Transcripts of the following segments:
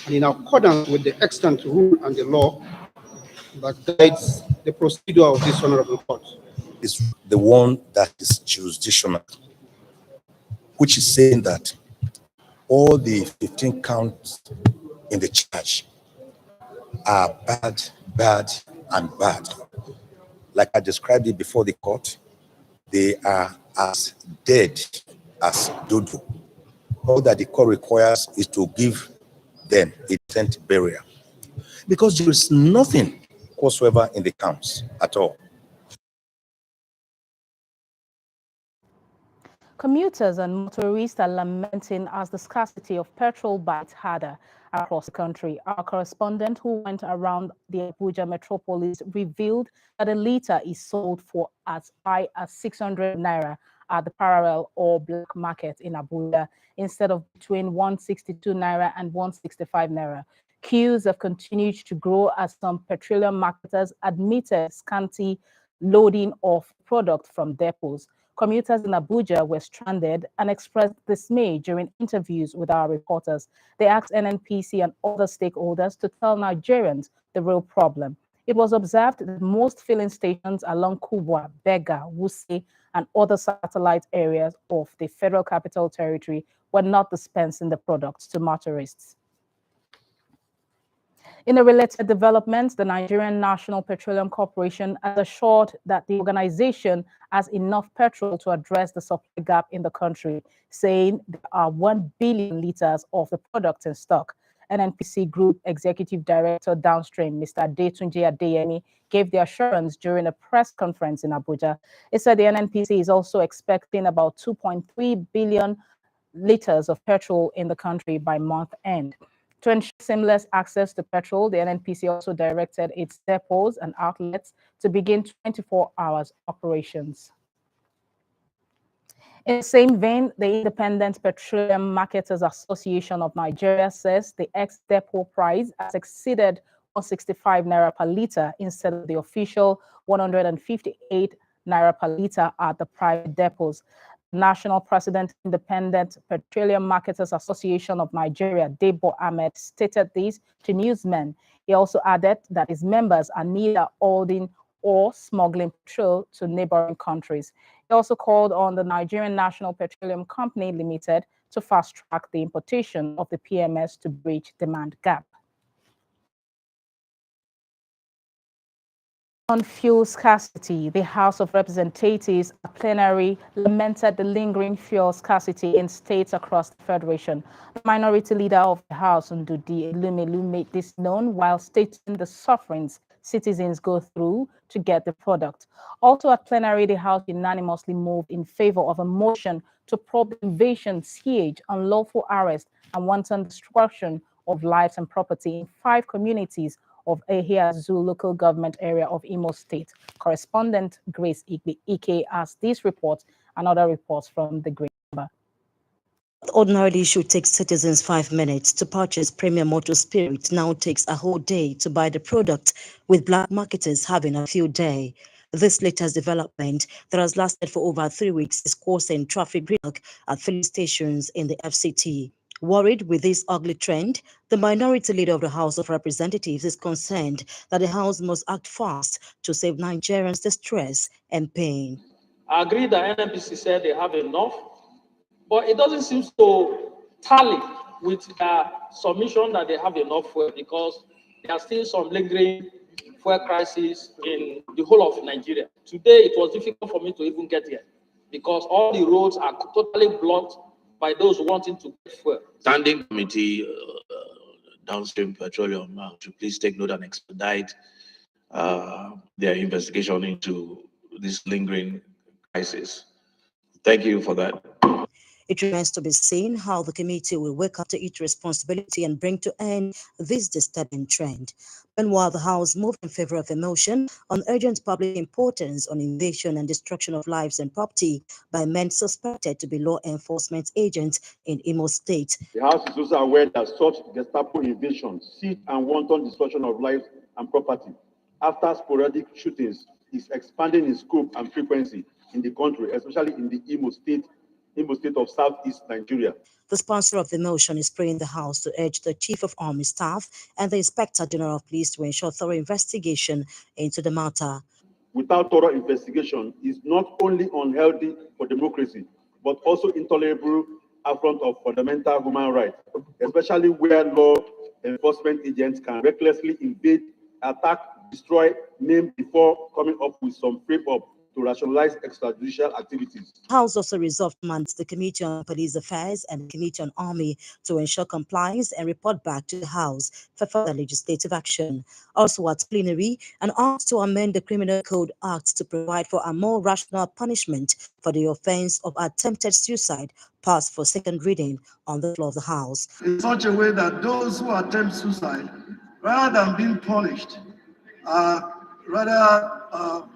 and in accordance with the extant rule and the law that guides the procedure of this honorable court. Is the one that is jurisdictional, which is saying that all the 15 counts in the charge are bad, and bad. Like I described it before the court, they are as dead as dodo. All that the court requires is to give them a decent burial, because there is nothing whatsoever in the counts at all. Commuters and motorists are lamenting as the scarcity of petrol bites harder across the country. Our correspondent who went around the Abuja metropolis revealed that a litre is sold for as high as 600 naira at the parallel or black market in Abuja, instead of between 162 naira and 165 naira. Queues have continued to grow as some petroleum marketers admitted scanty loading of product from depots. Commuters in Abuja were stranded and expressed dismay during interviews with our reporters. They asked NNPC and other stakeholders to tell Nigerians the real problem. It was observed that most filling stations along Kubwa, Bega, Wuse, and other satellite areas of the Federal Capital Territory were not dispensing the products to motorists. In a related development, the Nigerian National Petroleum Corporation has assured that the organization has enough petrol to address the supply gap in the country, saying there are 1 billion liters of the product in stock. NNPC Group Executive Director Downstream, Mr. Adetunji Adeyemi, gave the assurance during a press conference in Abuja. He said the NNPC is also expecting about 2.3 billion liters of petrol in the country by month end. To ensure seamless access to petrol, the NNPC also directed its depots and outlets to begin 24 hours operations. In the same vein, the Independent Petroleum Marketers Association of Nigeria says the ex-depot price has exceeded 165 naira per litre instead of the official 158 naira per litre at the private depots. National President, Independent Petroleum Marketers Association of Nigeria, Debo Ahmed, stated this to newsmen. He also added that his members are neither holding or smuggling petrol to neighboring countries. He also called on the Nigerian National Petroleum Company Limited to fast-track the importation of the PMS to bridge demand gap. On fuel scarcity, the House of Representatives plenary lamented the lingering fuel scarcity in states across the Federation. The minority leader of the House, Ndudi Elumelu, made this known while stating the sufferings citizens go through to get the product. Also at plenary, the House unanimously moved in favor of a motion to probe the invasion, siege, unlawful arrest, and wanton destruction of lives and property in 5 communities of Ehia Zoo local government area of Imo State. Correspondent Grace Ike has these reports and other reports from the Great Chamber. Ordinarily should take citizens 5 minutes to purchase premium motor spirit now takes a whole day to buy the product, with black marketers having a few days. This latest development that has lasted for over 3 weeks is causing traffic gridlock at filling stations in the FCT. Worried with this ugly trend, the minority leader of the House of Representatives is concerned that the House must act fast to save Nigerians the stress and pain. I agree that NNPC said they have enough, but it doesn't seem to tally with their submission that they have enough fuel, because there are still some lingering fuel crises in the whole of Nigeria. Today, it was difficult for me to even get here because all the roads are totally blocked by those wanting to get fuel. Standing Committee, Downstream Petroleum, to please take note and expedite their investigation into this lingering crisis. Thank you for that. It remains to be seen how the committee will wake up to its responsibility and bring to end this disturbing trend. Meanwhile, the House moved in favor of a motion on urgent public importance on invasion and destruction of lives and property by men suspected to be law enforcement agents in Imo State. The House is also aware that such Gestapo invasion, siege, and wanton destruction of lives and property after sporadic shootings is expanding in scope and frequency in the country, especially in the Imo State Imo State of Southeast Nigeria. The sponsor of the motion is praying the House to urge the Chief of Army Staff and the Inspector General of Police to ensure thorough investigation into the matter. Without thorough investigation is not only unhealthy for democracy, but also intolerable affront of fundamental human rights, especially where law enforcement agents can recklessly invade, attack, destroy, maim before coming up with some frame-up to rationalize extrajudicial activities. The House also resolved to mandate the Committee on Police Affairs and the Committee on Army to ensure compliance and report back to the House for further legislative action. Also at plenary, an act to amend the Criminal Code Act to provide for a more rational punishment for the offense of attempted suicide passed for second reading on the floor of the House. In such a way that those who attempt suicide, rather than being punished, are rather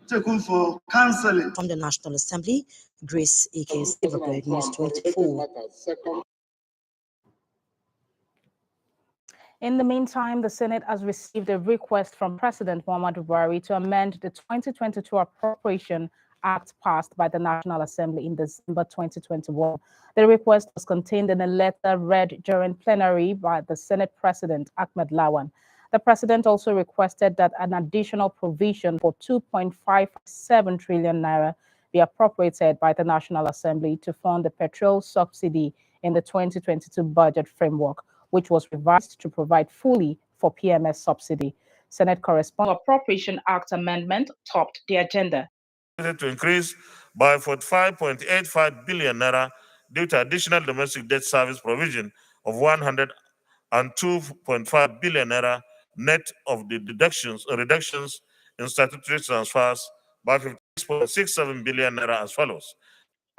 taken for counseling. From the National Assembly, Grace Ike, Silverbird News 24. In the meantime, the Senate has received a request from President Muhammadu Buhari to amend the 2022 Appropriation Act passed by the National Assembly in December 2021. The request was contained in a letter read during plenary by the Senate President Ahmed Lawan. The president also requested that an additional provision for 2.57 trillion naira be appropriated by the National Assembly to fund the petrol subsidy in the 2022 budget framework, which was revised to provide fully for PMS subsidy. Senate correspondent Appropriation Act amendment topped the agenda. To increase by 45.85 billion naira due to additional domestic debt service provision of 102.5 billion naira net of the reductions in statutory transfers by 56.67 billion naira as follows.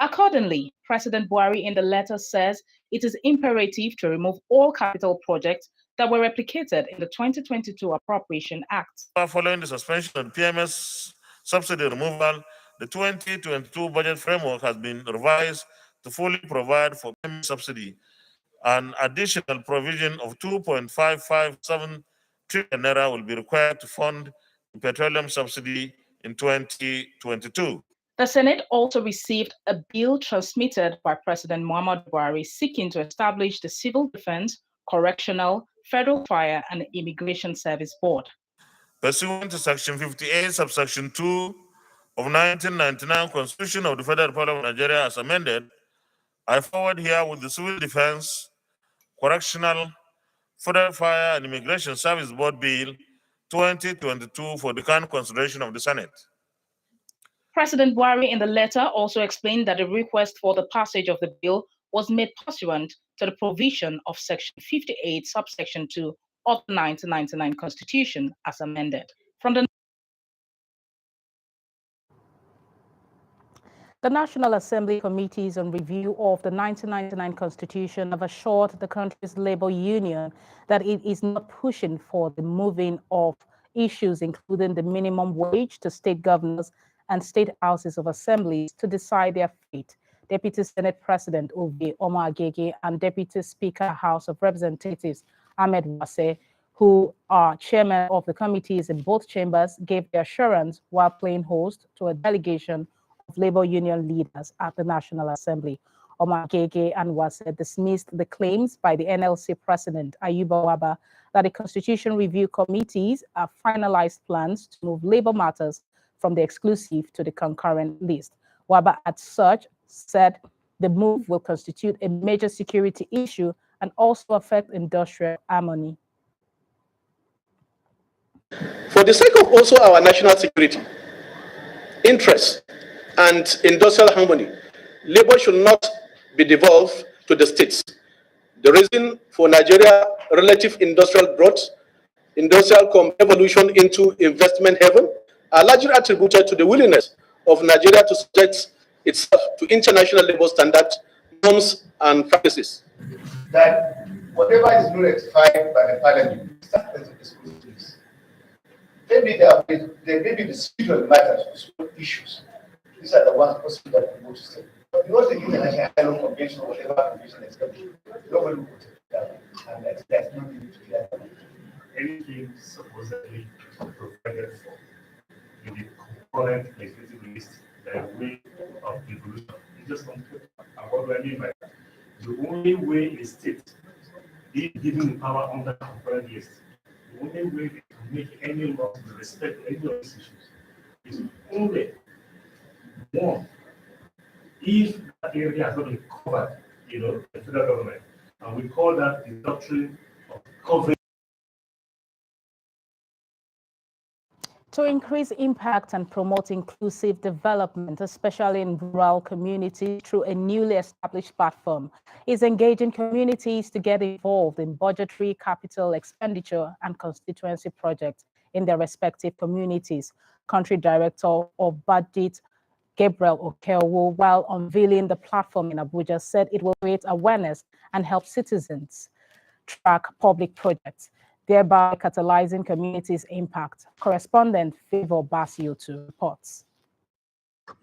Accordingly, President Buhari in the letter says it is imperative to remove all capital projects that were replicated in the 2022 Appropriation Act. Following the suspension of PMS subsidy removal, the 2022 budget framework has been revised to fully provide for PMS subsidy. An additional provision of 2.557 trillion naira will be required to fund the petroleum subsidy in 2022. The Senate also received a bill transmitted by President Muhammadu Buhari seeking to establish the Civil Defense, Correctional, Federal Fire and Immigration Service Board. Pursuant to Section 58, Subsection 2 of 1999 Constitution of the Federal Republic of Nigeria as amended, I forward here with the Civil Defense, Correctional, Federal Fire and Immigration Service Board Bill 2022 for the current consideration of the Senate. President Buhari in the letter also explained that the request for the passage of the bill was made pursuant to the provision of Section 58, Subsection 2 of the 1999 Constitution as amended. The National Assembly Committees on Review of the 1999 Constitution have assured the country's labor union that it is not pushing for the moving of issues including the minimum wage to state governors and state houses of assemblies to decide their fate. Deputy Senate President Ovi Omar Agege and Deputy Speaker House of Representatives Ahmed Wase, who are chairmen of the committees in both chambers, gave the assurance while playing host to a delegation of labor union leaders at the National Assembly. Omar Agege and Wase dismissed the claims by the NLC President Ayuba Waba that the Constitution Review Committees have finalized plans to move labor matters from the exclusive to the concurrent list. Waba, as such, said the move will constitute a major security issue and also affect industrial harmony. For the sake of also our national security, interests, and industrial harmony, labor should not be devolved to the states. The reason for Nigeria's relative industrial growth, industrial evolution into investment haven, are largely attributed to the willingness of Nigeria to subject itself to international labor standards, norms, and practices. That whatever is not ratified by the parliament, maybe the spiritual matters, issues. These are the ones possible that we want to say. But you also use the International Convention or whatever convention is coming. Nobody will put it down. And that's no need to clear that. Anything supposedly provided for in the current legislative list, the way of evolution, it just don't be given the power under the umbrella list. The only way they can make any law with respect to any of these issues is only one, if that area has not been covered, by the federal government, and we call that the doctrine of coverage. To increase impact and promote inclusive development, especially in rural communities through a newly established platform, is engaging communities to get involved in budgetary, capital expenditure, and constituency projects in their respective communities. Country Director of Budget, Gabriel Okeowo, while unveiling the platform in Abuja, said it will create awareness and help citizens track public projects, thereby catalyzing communities' impact. Correspondent Favor Basiotu reports.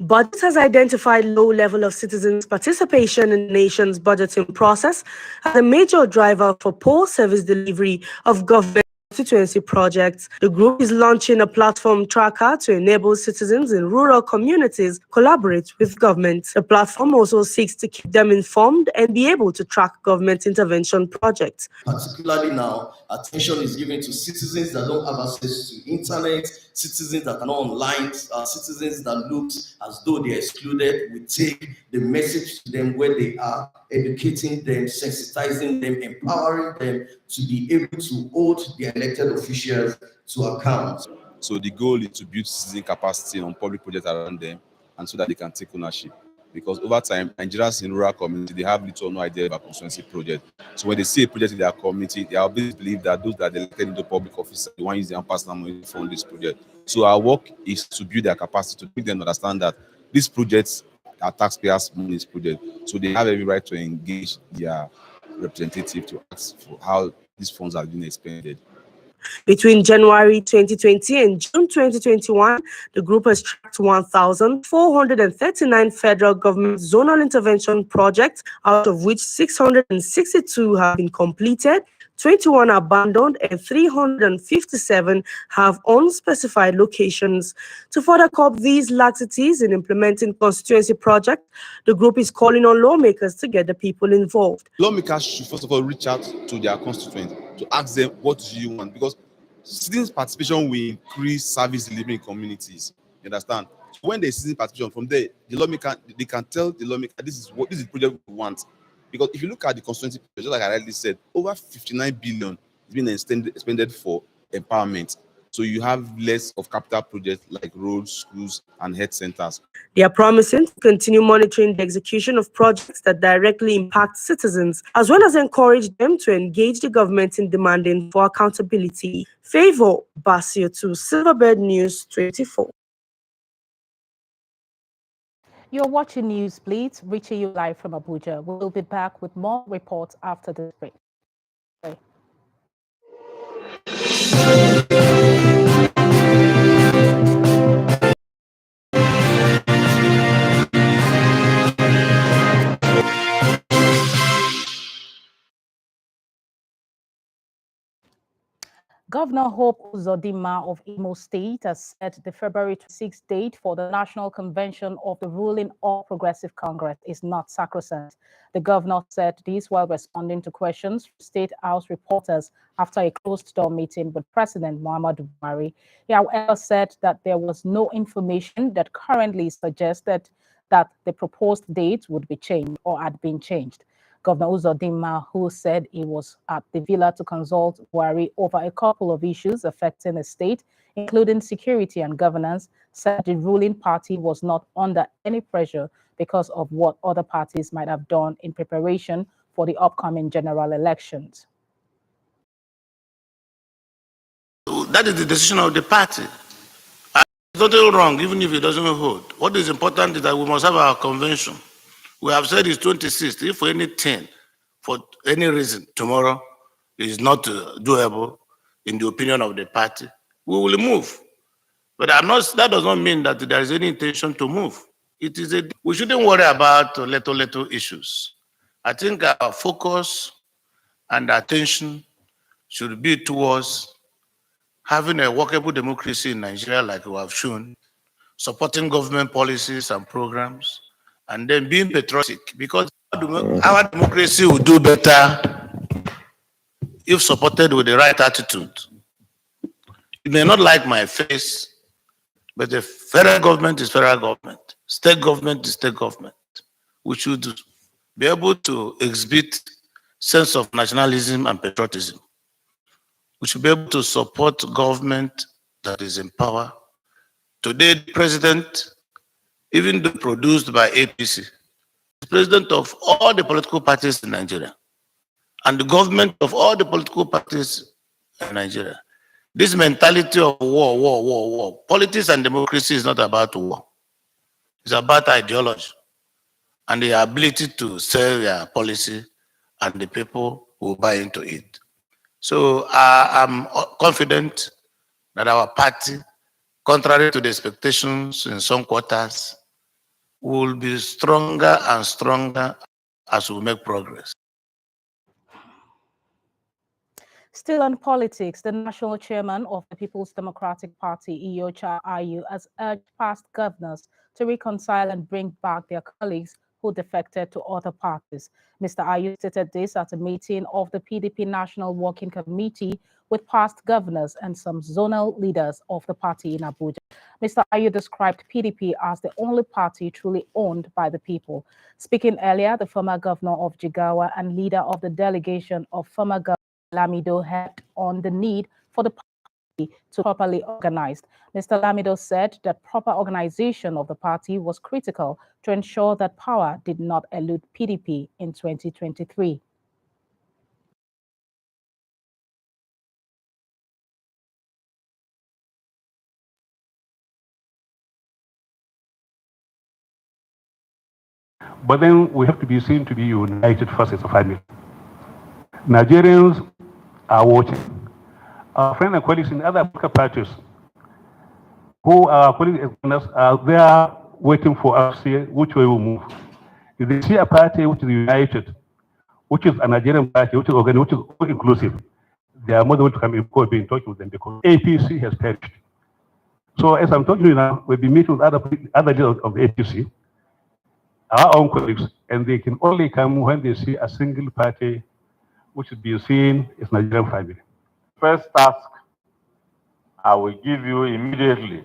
Budget has identified low level of citizens' participation in the nation's budgeting process as a major driver for poor service delivery of government constituency projects. The group is launching a platform tracker to enable citizens in rural communities collaborate with government. The platform also seeks to keep them informed and be able to track government intervention projects. Particularly now, attention is given to citizens that don't have access to internet, citizens that are not online, citizens that look as though they are excluded. We take the message to them where they are, educating them, sensitizing them, empowering them to be able to hold their elected officials to account. So the goal is to build citizen capacity on public projects around them, and so that they can take ownership. Because over time, Nigerians in rural community, they have little or no idea about constituency project. So when they see a project in their community, they always believe that those that are elected into public office, they want to use their own personal money to fund this project. So our work is to build their capacity, to make them understand that these projects are taxpayers' money project. So they have every right to engage their representative to ask for how these funds are being expended. Between January 2020 and June 2021, the group has tracked 1,439 federal government zonal intervention projects, out of which 662 have been completed, 21 abandoned, and 357 have unspecified locations. To further curb these laxities in implementing constituency projects, the group is calling on lawmakers to get the people involved. Lawmakers should first of all reach out to their constituents to ask them, what do you want? Because citizens' participation will increase service delivery in communities. You understand? So when there's citizen participation, from there, the lawmaker, they can tell the lawmaker, this is the project we want. Because if you look at the constituency project, just like I already said, over 59 billion is being expended for empowerment. So you have less of capital projects like roads, schools, and health centers. They are promising to continue monitoring the execution of projects that directly impact citizens, as well as encourage them to engage the government in demanding for accountability. Favor Basiotu, Silverbird News 24. You're watching Newsblitz, reaching you live from Abuja. We'll be back with more reports after this break. Governor Hope Uzodinma of Imo State has set the February 26th date for the National Convention of the ruling All Progressive Congress is not sacrosanct. The governor said this while responding to questions from State House reporters after a closed-door meeting with President Muhammadu Buhari. He, however, said that there was no information that currently suggested that the proposed date would be changed or had been changed. Governor Uzodinma, who said he was at the villa to consult Buhari over a couple of issues affecting the state, including security and governance, said the ruling party was not under any pressure because of what other parties might have done in preparation for the upcoming general elections. That is the decision of the party. It's totally wrong, even if it doesn't hold. What is important is that we must have our convention. We have said it's 26th. If for anything, for any reason, tomorrow is not doable, in the opinion of the party, we will move. But that does not mean that there is any intention to move. We shouldn't worry about little issues. I think our focus and attention should be towards having a workable democracy in Nigeria, like we have shown, supporting government policies and programs, and then being patriotic, because our democracy will do better if supported with the right attitude. You may not like my face, but the federal government is federal government. State government is state government. We should be able to exhibit sense of nationalism and patriotism. We should be able to support government that is in power. Today, the president, even though produced by APC, is president of all the political parties in Nigeria and the government of all the political parties in Nigeria. This mentality of war. Politics and democracy is not about war. It's about ideology and the ability to sell their policy and the people who buy into it. So I'm confident that our party, contrary to the expectations in some quarters, will be stronger and stronger as we make progress. Still on politics, the national chairman of the People's Democratic Party, Iyorchia Ayu, has urged past governors to reconcile and bring back their colleagues who defected to other parties. Mr. Ayu stated this at a meeting of the PDP National Working Committee with past governors and some zonal leaders of the party in Abuja. Mr. Ayu described PDP as the only party truly owned by the people. Speaking earlier, the former governor of Jigawa and leader of the delegation of former governor Lamido had on the need for the party to properly organized. Mr. Lamido said that proper organization of the party was critical to ensure that power did not elude PDP in 2023. But then we have to be seen to be united first as a family. Nigerians are watching. Our friends and colleagues in other political parties who are colleagues are there waiting for us to see which way we move. If they see a party which is united, which is a Nigerian party, which is organized, which is inclusive, they are more than welcome to come and be in touch with them because APC has perished. So as I'm talking to you now, we'll be meeting with other leaders of the APC, our own colleagues, and they can only come when they see a single party which is being seen as Nigerian family. First task I will give you immediately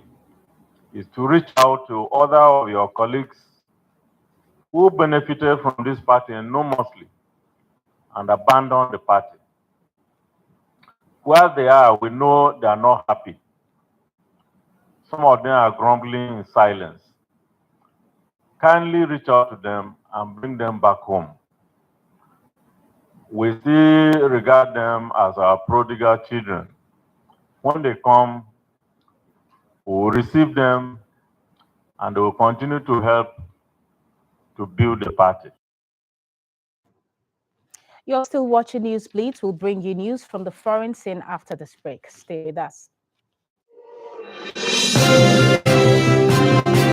is to reach out to other of your colleagues who benefited from this party enormously and abandoned the party. Where they are, we know they are not happy. Some of them are grumbling in silence. Kindly reach out to them and bring them back home. We still regard them as our prodigal children. When they come, we will receive them and they will continue to help to build the party. You're still watching Newsblitz. We'll bring you news from the foreign scene after this break. Stay with us.